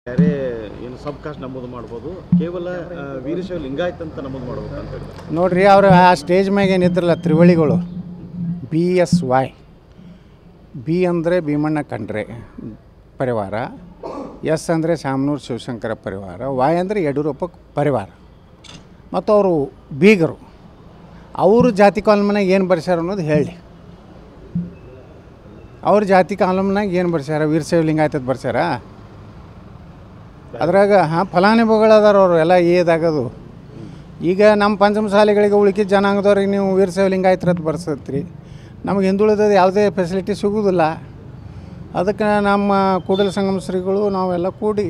ಯಾರೇ ಏನು ಸಬ್ ಕಾಸ್ಟ್ ನಮೂದು ಮಾಡ್ಬೋದು, ಕೇವಲ ವೀರಶೈವ ಲಿಂಗಾಯತ್ ಅಂತ ನಮೂದು ಮಾಡ್ಬೇಕು ಅಂತ ಹೇಳ್ತಾರೆ ನೋಡ್ರಿ. ಅವರು ಆ ಸ್ಟೇಜ್ ಮ್ಯಾಗ ಏನಿದ್ರಲ್ಲ ತ್ರಿವಳಿಗಳು, BSY, ಬಿ ಅಂದರೆ ಭೀಮಣ್ಣ ಖಂಡ್ರೆ ಪರಿವಾರ, ಎಸ್ ಅಂದರೆ ಶಾಮನೂರು ಶಿವಶಂಕರ ಪರಿವಾರ, Y ಅಂದರೆ ಯಡಿಯೂರಪ್ಪ ಪರಿವಾರ, ಮತ್ತು ಅವರು ಬೀಗರು. ಅವರು ಜಾತಿ ಕಾಲಮ್ನಾಗ ಏನು ಬರ್ಸ್ಯಾರ ಅನ್ನೋದು ಹೇಳಿ. ಅವ್ರ ಜಾತಿ ಕಾಲಮ್ನಾಗ ಏನು ಬರ್ಸ್ಯಾರ? ವೀರಶೈವ ಲಿಂಗಾಯತದ ಬರ್ಸ್ಯಾರ. ಅದ್ರಾಗ ಫಲಾನುಭವಿಗಳು ಅದಾರ ಅವರು ಎಲ್ಲ ಏದಾಗೋದು. ಈಗ ನಮ್ಮ ಪಂಚಮಸಾಲಿಗಳಿಗೆ ಉಳ್ಕಿದ ಜನಾಂಗದವ್ರಿಗೆ ನೀವು ವೀರಶೈವ ಲಿಂಗಾಯತರದ್ದು ಬರ್ಸತ್ರಿ, ನಮಗೆ ಹಿಂದುಳಿದ ಯಾವುದೇ ಫೆಸಿಲಿಟಿ ಸಿಗೋದಿಲ್ಲ. ಅದಕ್ಕೆ ನಮ್ಮ ಕೂಡಲ ಸಂಗಮ ಶ್ರೀಗಳು ನಾವೆಲ್ಲ ಕೂಡಿ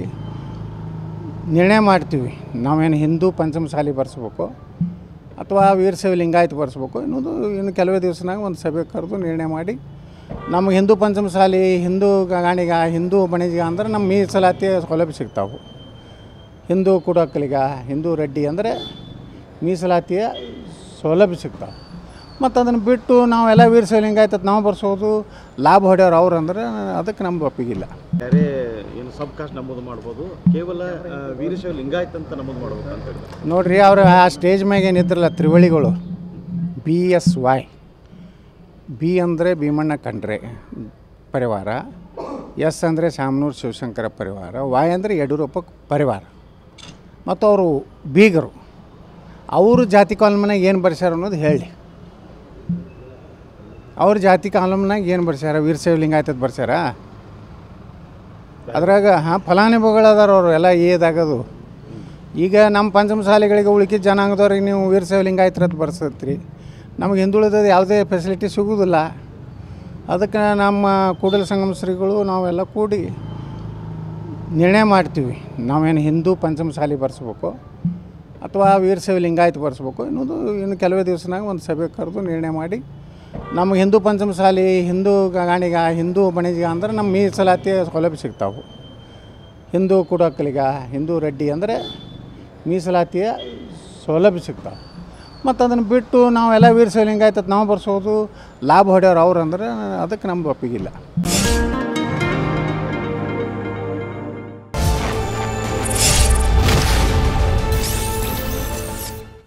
ನಿರ್ಣಯ ಮಾಡ್ತೀವಿ, ನಾವೇನು ಹಿಂದೂ ಪಂಚಮಸಾಲಿ ಬರ್ಸ್ಬೇಕು ಅಥವಾ ವೀರಶೈವ ಲಿಂಗಾಯತ ಬರ್ಸ್ಬೇಕು ಅನ್ನೋದು. ಇನ್ನು ಕೆಲವೇ ದಿವಸನಾಗ ಒಂದು ಸಭೆ ಕರೆದು ನಿರ್ಣಯ ಮಾಡಿ ನಮಗೆ ಹಿಂದೂ ಪಂಚಮಸಾಲಿ, ಹಿಂದೂ ಗಾಣಿಗ, ಹಿಂದೂ ಬಣಿಜಿಗ ಅಂದ್ರೆ ನಮ್ಮ ಮೀಸಲಾತಿ ಸೌಲಭ್ಯ ಸಿಗ್ತಾವೆ. ಹಿಂದೂ ಕುಡಕಲಿಗ, ಹಿಂದೂ ರೆಡ್ಡಿ ಅಂದರೆ ಮೀಸಲಾತಿಯ ಸೌಲಭ್ಯ ಸಿಗ್ತಾವೆ. ಮತ್ತು ಅದನ್ನು ಬಿಟ್ಟು ನಾವೆಲ್ಲ ವೀರಶೈವ ಲಿಂಗಾಯತ ನಾವು ಬರ್ಸೋದು ಲಾಭ ಹೊಡೆಯೋರು ಅವ್ರು ಅಂದ್ರೆ ಅದಕ್ಕೆ ನಮ್ಗೆ ಒಪ್ಪಿಗಿಲ್ಲ. ಯಾರೇ ಏನು ಸಬ್ ಕಾಸ್ಟ್ ನಮೂದು ಮಾಡ್ಬೋದು, ಕೇವಲ ವೀರಶೈವ ಲಿಂಗಾಯತ್ ಅಂತ ನಮೂದು ಮಾಡ್ಬೇಕು ಅಂತ ಹೇಳ್ತಾರೆ ನೋಡ್ರಿ. ಅವರು ಆ ಸ್ಟೇಜ್ ಮ್ಯಾಗ ಏನಿದ್ರಲ್ಲ ತ್ರಿವಳಿಗಳು, BSY, ಬಿ ಅಂದರೆ ಭೀಮಣ್ಣ ಖಂಡ್ರೆ ಪರಿವಾರ, ಎಸ್ ಅಂದರೆ ಶಾಮನೂರು ಶಿವಶಂಕರ ಪರಿವಾರ, Y ಅಂದರೆ ಯಡಿಯೂರಪ್ಪ ಪರಿವಾರ, ಮತ್ತು ಅವರು ಬೀಗರು. ಅವರು ಜಾತಿ ಕಾಲಮ್ನಾಗ ಏನು ಬರ್ಸ್ಯಾರ ಅನ್ನೋದು ಹೇಳಿ. ಅವ್ರ ಜಾತಿ ಕಾಲಮ್ನಾಗ ಏನು ಬರ್ಸ್ಯಾರ? ವೀರಶೈವ ಲಿಂಗಾಯತದ ಬರ್ಸ್ಯಾರ. ಅದ್ರಾಗ ಫಲಾನುಭವಿಗಳು ಅದಾರ ಅವರು ಎಲ್ಲ ಏದಾಗೋದು. ಈಗ ನಮ್ಮ ಪಂಚಮಸಾಲಿಗಳಿಗೆ ಉಳ್ಕಿದ ಜನಾಂಗದವ್ರಿಗೆ ನೀವು ವೀರಶೈವ ಲಿಂಗಾಯತರದ್ದು ಬರ್ಸತ್ರಿ, ನಮಗೆ ಹಿಂದುಳಿದ ಯಾವುದೇ ಫೆಸಿಲಿಟಿ ಸಿಗೋದಿಲ್ಲ. ಅದಕ್ಕೆ ನಮ್ಮ ಕೂಡಲ ಸಂಗಮ ಶ್ರೀಗಳು ನಾವೆಲ್ಲ ಕೂಡಿ ನಿರ್ಣಯ ಮಾಡ್ತೀವಿ, ನಾವೇನು ಹಿಂದೂ ಪಂಚಮಸಾಲಿ ಬರ್ಸ್ಬೇಕು ಅಥವಾ ವೀರಶೈವ ಲಿಂಗಾಯತ ಬರ್ಸ್ಬೇಕು ಅನ್ನೋದು. ಇನ್ನು ಕೆಲವೇ ದಿವಸನಾಗ ಒಂದು ಸಭೆ ಕರೆದು ನಿರ್ಣಯ ಮಾಡಿ ನಮಗೆ ಹಿಂದೂ ಪಂಚಮಸಾಲಿ, ಹಿಂದೂ ಗಾಣಿಗ, ಹಿಂದೂ ಬಣಿಜಿಗ ಅಂದ್ರೆ ನಮ್ಮ ಮೀಸಲಾತಿ ಸೌಲಭ್ಯ ಸಿಗ್ತಾವೆ. ಹಿಂದೂ ಕುಡಕಲಿಗ, ಹಿಂದೂ ರೆಡ್ಡಿ ಅಂದರೆ ಮೀಸಲಾತಿಯ ಸೌಲಭ್ಯ ಸಿಗ್ತಾವೆ. ಮತ್ತು ಅದನ್ನು ಬಿಟ್ಟು ನಾವೆಲ್ಲ ವೀರಶೈವ ಲಿಂಗಾಯತ ನಾವು ಬರ್ಸೋದು ಲಾಭ ಹೊಡೆಯೋರು ಅವ್ರು ಅಂದ್ರೆ ಅದಕ್ಕೆ ನಮ್ಗೆ ಒಪ್ಪಿಗಿಲ್ಲ.